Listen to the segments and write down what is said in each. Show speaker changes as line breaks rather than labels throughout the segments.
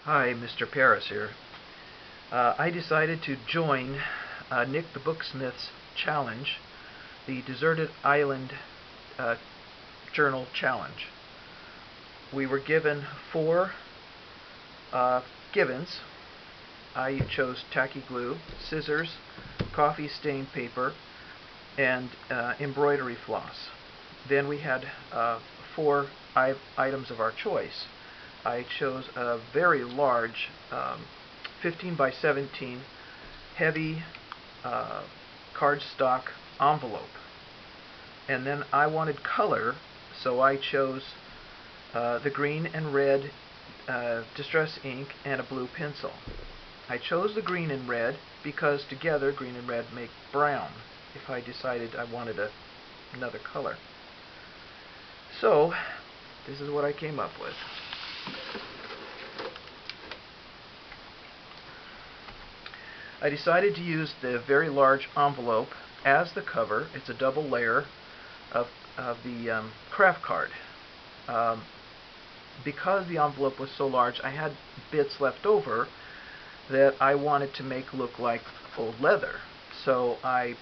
Hi, Mr. Paris here. I decided to join Nick the Booksmith's challenge, the Deserted Island Journal Challenge. We were given four givens. I chose tacky glue, scissors, coffee stained paper, and embroidery floss. Then we had four items of our choice. I chose a very large 15 by 17 heavy cardstock envelope. And then I wanted color, so I chose the green and red distress ink and a blue pencil. I chose the green and red because together green and red make brown if I decided I wanted another color. So this is what I came up with. I decided to use the very large envelope as the cover. It's a double layer of the craft card. Because the envelope was so large, I had bits left over that I wanted to make look like old leather. So I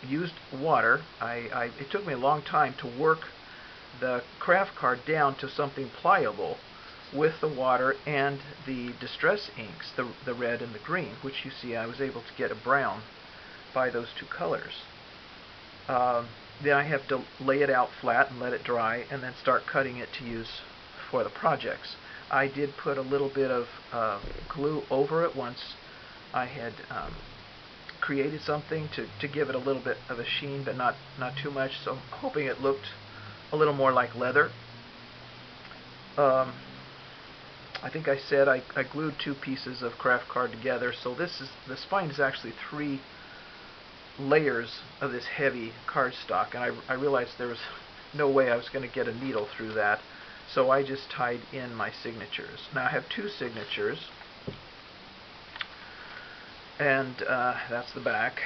used water. It took me a long time to work the craft card down to something pliable with the water and the distress inks, the red and the green, which you see I was able to get a brown by those two colors. Then I have to lay it out flat and let it dry and then start cutting it to use for the projects. I did put a little bit of glue over it once I had created something to give it a little bit of a sheen, but not too much, so I'm hoping it looked a little more like leather. I think I said I glued two pieces of craft card together, so the spine is actually three layers of this heavy cardstock, and I realized there was no way I was going to get a needle through that, so I just tied in my signatures. Now I have two signatures, and that's the back.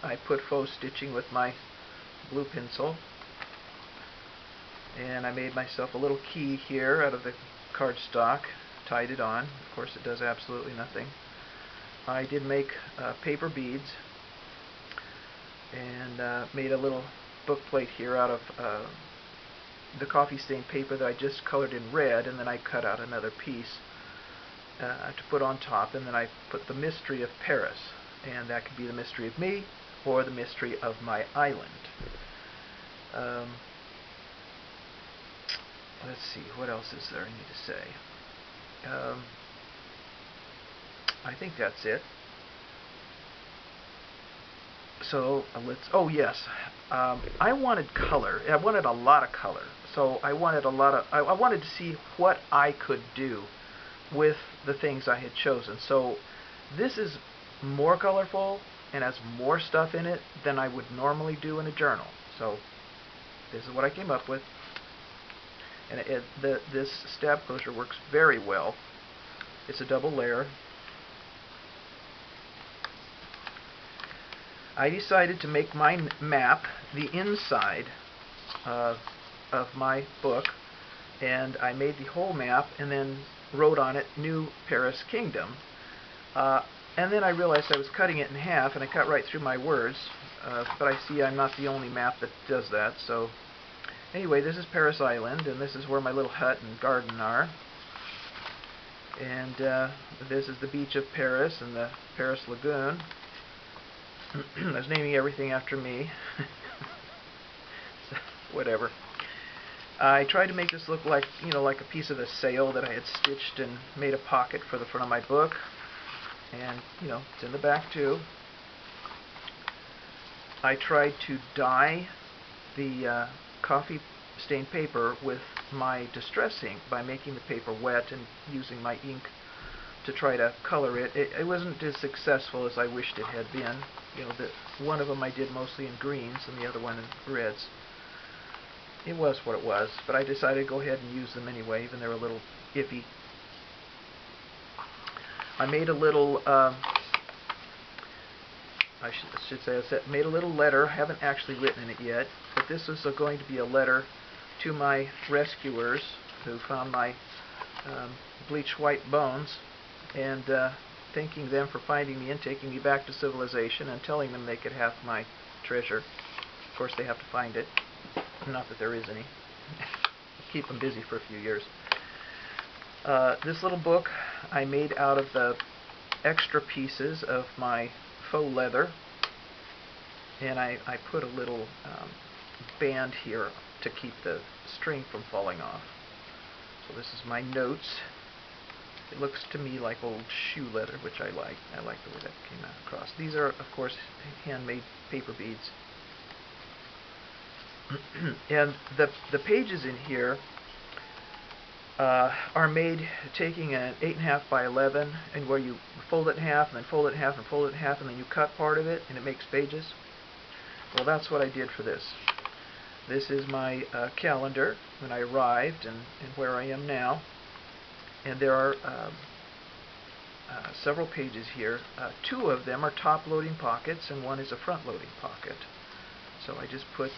I put faux stitching with my blue pencil, and I made myself a little key here out of the cardstock, tied it on. Of course it does absolutely nothing. I did make paper beads and made a little book plate here out of the coffee stained paper that I just colored in red, and then I cut out another piece to put on top, and then I put the mystery of Paris, and that could be the mystery of me or the mystery of my island. Let's see, what else is there I need to say? I think that's it. So oh yes, I wanted color. I wanted a lot of color. So I wanted I wanted to see what I could do with the things I had chosen. So this is more colorful and has more stuff in it than I would normally do in a journal. So this is what I came up with. And this stab closure works very well. It's a double layer. I decided to make my map the inside of my book, and I made the whole map and then wrote on it New Paris Kingdom. And then I realized I was cutting it in half, and I cut right through my words, but I see I'm not the only map that does that. So anyway, this is Paris Island, and this is where my little hut and garden are. And this is the beach of Paris and the Paris Lagoon. I was naming everything after me. So, whatever. I tried to make this look like, like a piece of a sail that I had stitched and made a pocket for the front of my book. And, it's in the back too. I tried to dye the coffee stained paper with my distress ink by making the paper wet and using my ink to try to color it. It wasn't as successful as I wished it had been. One of them I did mostly in greens and the other one in reds. It was what it was, but I decided to go ahead and use them anyway, even they're a little iffy. I made a little I made a little letter. I haven't actually written in it yet, but this is going to be a letter to my rescuers who found my bleach white bones, and thanking them for finding me and taking me back to civilization and telling them they could have my treasure. Of course, they have to find it. Not that there is any. Keep them busy for a few years. This little book I made out of the extra pieces of my faux leather, and I put a little band here to keep the string from falling off. So this is my notes. It looks to me like old shoe leather, which I like. I like the way that came out across. These are, of course, handmade paper beads. And the pages in here are made taking an 8.5 by 11, and where you fold it in half, and then fold it in half, and fold it in half, and then you cut part of it, and it makes pages. Well, that's what I did for this. This is my calendar when I arrived and where I am now. And there are several pages here. 2 of them are top-loading pockets, and 1 is a front-loading pocket. So I just put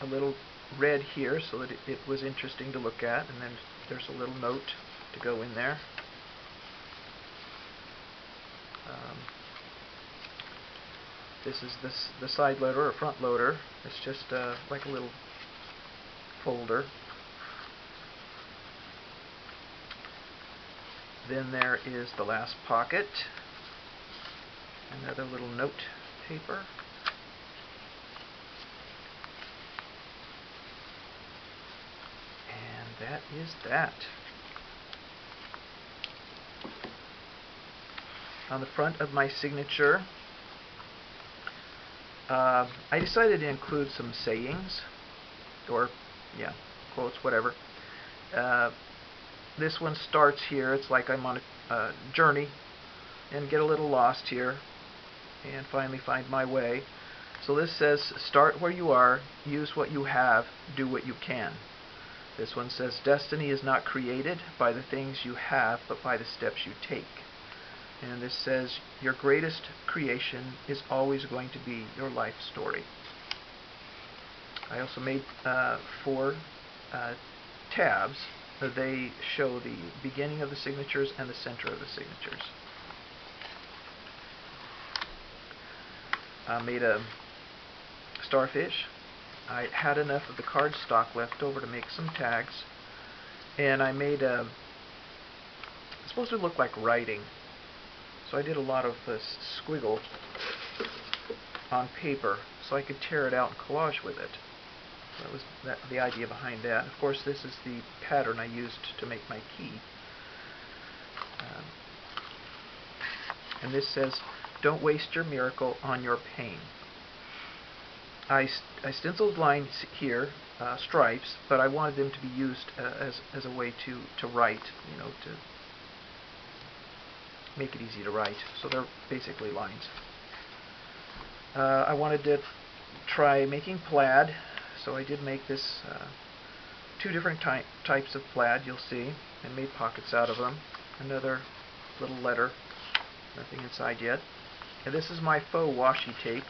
a little red here so that it was interesting to look at, and then there's a little note to go in there. This is the side loader or front loader. It's just like a little folder. Then there is the last pocket. Another little note paper. And that is that. On the front of my signature, I decided to include some sayings, or, yeah, quotes, whatever. This one starts here. It's like I'm on a journey and get a little lost here and finally find my way. So this says, start where you are, use what you have, do what you can. This one says, destiny is not created by the things you have, but by the steps you take. And this says, your greatest creation is always going to be your life story. I also made 4 tabs. They show the beginning of the signatures and the center of the signatures. I made a starfish. I had enough of the cardstock left over to make some tags, and I made it's supposed to look like writing, so I did a lot of squiggle on paper so I could tear it out and collage with it. That was the idea behind that. Of course, this is the pattern I used to make my key. And this says, don't waste your miracle on your pain. I stenciled lines here, stripes, but I wanted them to be used as a way to write, you know, to make it easy to write. So they're basically lines. I wanted to try making plaid, so I did make this 2 different types of plaid, you'll see, and made pockets out of them. Another little letter, nothing inside yet. And this is my faux washi tape.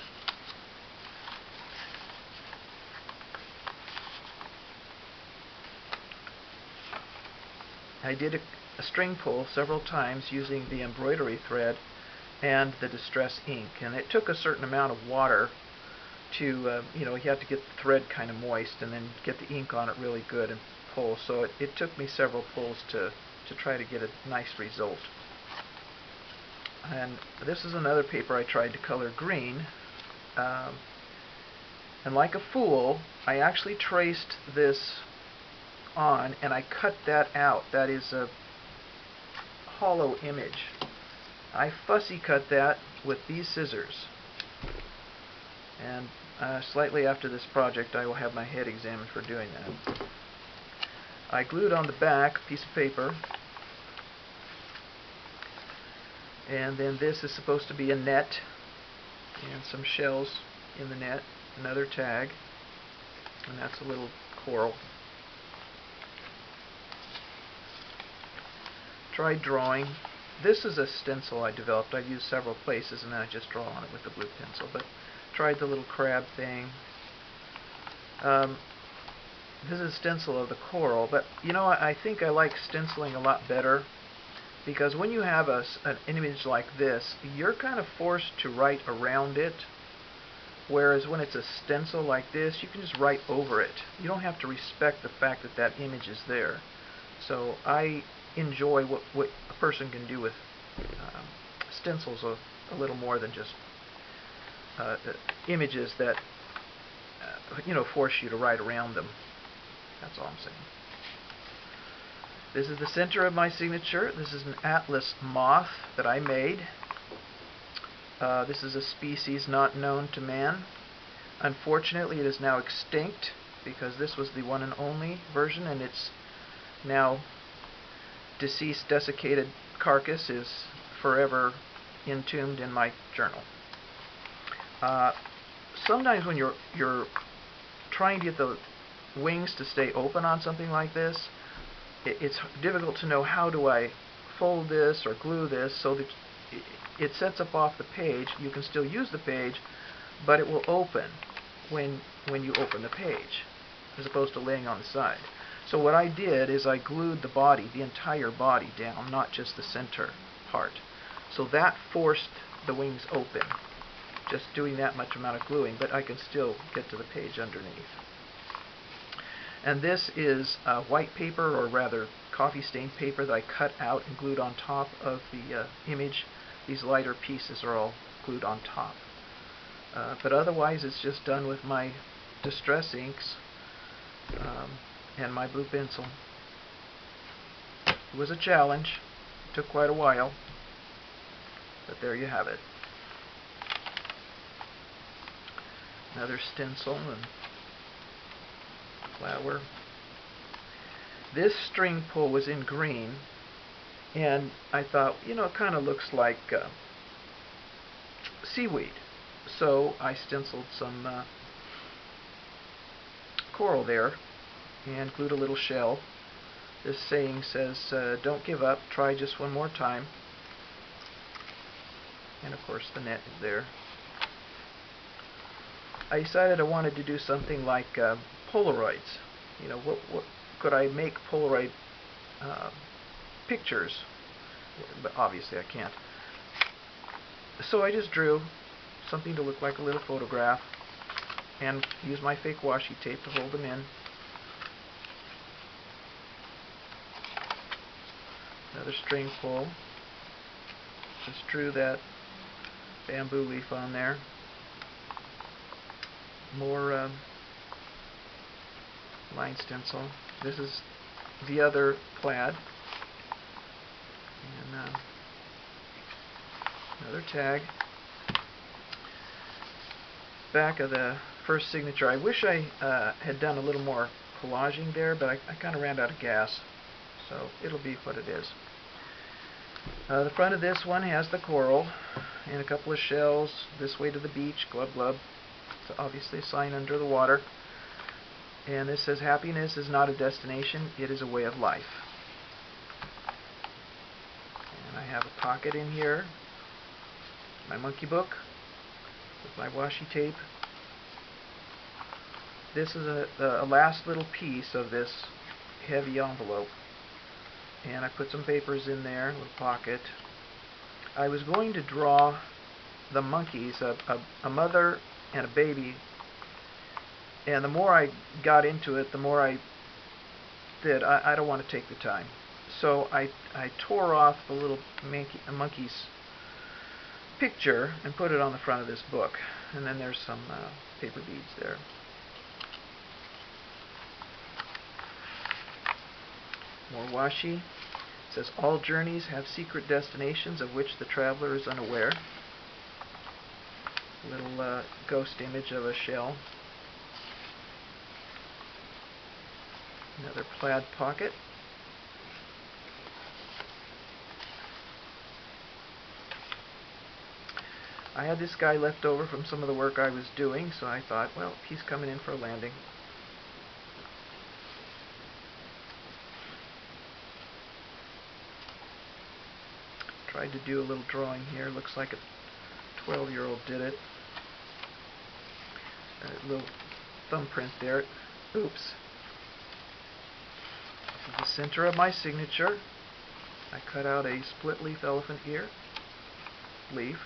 I did a string pull several times using the embroidery thread and the distress ink, and it took a certain amount of water to, you know, you have to get the thread kind of moist and then get the ink on it really good and pull. So it took me several pulls to try to get a nice result. And this is another paper I tried to color green. And like a fool, I actually traced this on and I cut that out. That is a hollow image. I fussy cut that with these scissors. And slightly after this project I will have my head examined for doing that. I glued on the back a piece of paper, and then this is supposed to be a net and some shells in the net, another tag, and that's a little coral. Tried drawing. This is a stencil I developed. I've used several places and then I just draw on it with the blue pencil, but tried the little crab thing. This is a stencil of the coral, but you know, I think I like stenciling a lot better, because when you have an image like this, you're kind of forced to write around it, whereas when it's a stencil like this, you can just write over it. You don't have to respect the fact that that image is there. So I enjoy what a person can do with stencils a little more than just images that force you to write around them. That's all I'm saying. This is the center of my signature. This is an atlas moth that I made. This is a species not known to man. Unfortunately, it is now extinct because this was the one and only version, and its now deceased, desiccated carcass is forever entombed in my journal. Sometimes when you're trying to get the wings to stay open on something like this, it's difficult to know how do I fold this or glue this so that it sets up off the page. You can still use the page, but it will open when you open the page, as opposed to laying on the side. So what I did is I glued the body, the entire body down, not just the center part. So that forced the wings open, just doing that much amount of gluing, but I can still get to the page underneath. And this is white paper, or rather coffee stained paper, that I cut out and glued on top of the image. These lighter pieces are all glued on top. But otherwise it's just done with my distress inks and my blue pencil. It was a challenge. It took quite a while, but there you have it. Another stencil and flower. This string pull was in green, and I thought, it kind of looks like seaweed. So I stenciled some coral there and glued a little shell. This saying says, don't give up, try just one more time. And of course the net is there. I decided I wanted to do something like Polaroids. What could I make Polaroid pictures? But obviously I can't. So I just drew something to look like a little photograph and used my fake washi tape to hold them in. Another string pull. Just drew that bamboo leaf on there. More line stencil. This is the other plaid. And another tag. Back of the first signature. I wish I had done a little more collaging there, but I kind of ran out of gas, so it'll be what it is. The front of this one has the coral and a couple of shells. This way to the beach, glub glub. It's obviously a sign under the water. And this says, happiness is not a destination, it is a way of life. And I have a pocket in here, my monkey book with my washi tape. This is a last little piece of this heavy envelope. And I put some papers in there, a little pocket. I was going to draw the monkeys, a mother and a baby, and the more I got into it, the more I did. I don't want to take the time. So I tore off the little monkey's picture and put it on the front of this book. And then there's some paper beads there. More washi. It says, all journeys have secret destinations of which the traveler is unaware. A little ghost image of a shell. Another plaid pocket. I had this guy left over from some of the work I was doing, so I thought, well, he's coming in for a landing. Tried to do a little drawing here. Looks like a 12-year-old did it. A little thumbprint there. Oops. center of my signature, I cut out a split leaf elephant ear leaf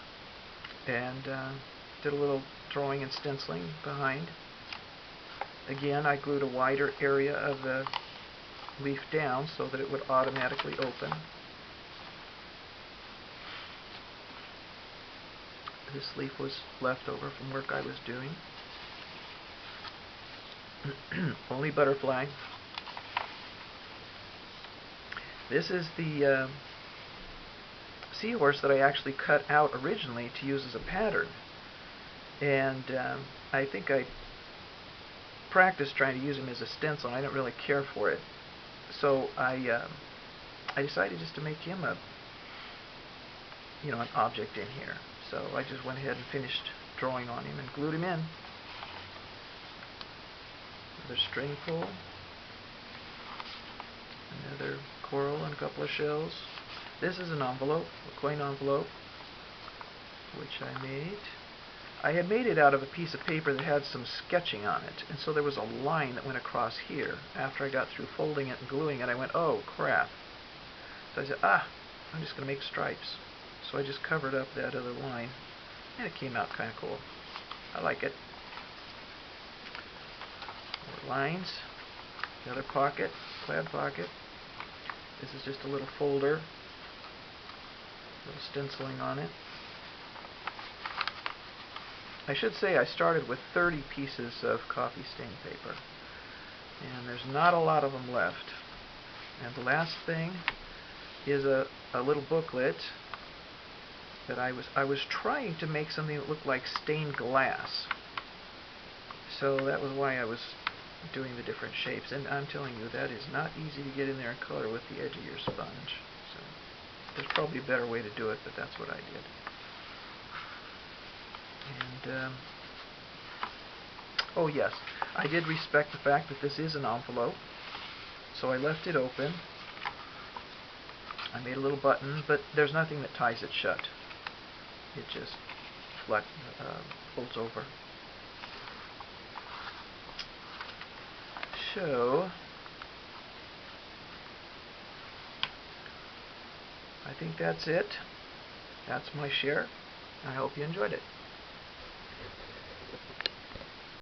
and did a little drawing and stenciling behind. Again, I glued a wider area of the leaf down so that it would automatically open. This leaf was left over from work I was doing. Only butterfly. This is the seahorse that I actually cut out originally to use as a pattern. And I think I practiced trying to use him as a stencil, and I didn't really care for it. So I decided just to make him an object in here. So I just went ahead and finished drawing on him and glued him in. Another string pull, another coral and a couple of shells. This is an envelope, a coin envelope, which I made. I had made it out of a piece of paper that had some sketching on it, and so there was a line that went across here. After I got through folding it and gluing it, I went, oh crap. So I said, I'm just going to make stripes. So I just covered up that other line, and it came out kind of cool. I like it. More lines. The other pocket, plaid pocket. This is just a little folder, a little stenciling on it. I should say I started with 30 pieces of coffee stained paper, and there's not a lot of them left. And the last thing is a little booklet that I was trying to make something that looked like stained glass. So that was why I was doing the different shapes, and I'm telling you, that is not easy to get in there and color with the edge of your sponge. So there's probably a better way to do it, but that's what I did. And oh yes, I did respect the fact that this is an envelope, so I left it open. I made a little button, but there's nothing that ties it shut. It just folds over. So I think that's it. That's my share. I hope you enjoyed it.